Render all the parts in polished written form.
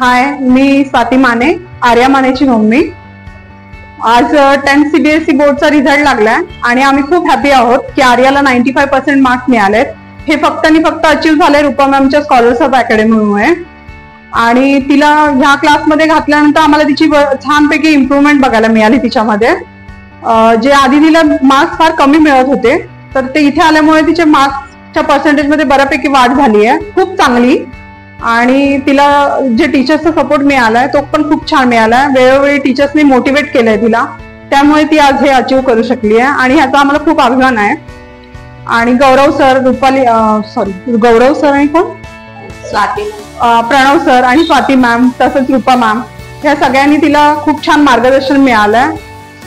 हाय, मी Swati Mane, Arya मानेची mummy. आज 10th CBSE बोर्डचा result लागलाय आणि आम्ही खूप हॅपी आहोत की आर्याला 95% मार्क्स मिळालेत. हे फक्त आणि फक्त अचीव्ह झाले रूपा मॅमच्या स्कॉलर्स ऑफ अकॅडमीमुळे. आणि तिला ह्या क्लासमध्ये घातल्यानंतर आम्हाला तिची छानपैकी इम्प्रूव्हमेंट बघायला मिळाली तिच्यामध्ये. जे आधी तिला मार्क्स फार कमी मिळत होते, तर ते इथे आल्यामुळे तिचे मार्क्सच्या पर्सेंटेजमध्ये बऱ्यापैकी वाढ झाली आहे, खूप चांगली. आणि तिला जे टीचर्सचा सपोर्ट मिळालाय तो पण खूप छान मिळालाय. वेळोवेळी टीचर्सनी मोटिवेट केलंय तिला, त्यामुळे ती आज हे अचीव्ह करू शकली आहे आणि ह्याचा आम्हाला खूप अभिमान आहे. आणि गौरव सर आणि कोण, स्वाती, प्रणव सर आणि स्वाती मॅम तसंच रूपा मॅम, ह्या सगळ्यांनी तिला खूप छान मार्गदर्शन मिळालंय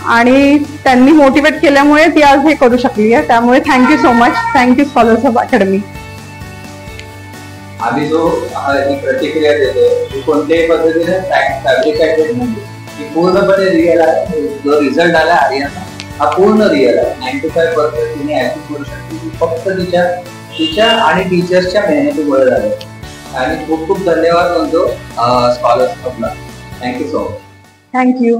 आणि त्यांनी मोटिवेट केल्यामुळे ती आज हे करू शकली आहे. त्यामुळे thank you so much. Thank you scholars of academy. आम्ही जो ही प्रतिक्रिया देतो ती कोणत्याही पद्धतीने फॅब्रिकेटेड नाही, ती पूर्णपणे रिअल आहे. जो रिझल्ट आला आर्याचा हा पूर्ण रिअल आहे. 95% तिने अचीव्ह करू शकते, ती फक्त तिच्या आणि टीचर्सच्या मेहनतीमुळे झाली. आणि खूप खूप धन्यवाद म्हणतो स्कॉलर्स ऑफला. Thank you so much. थँक्यू.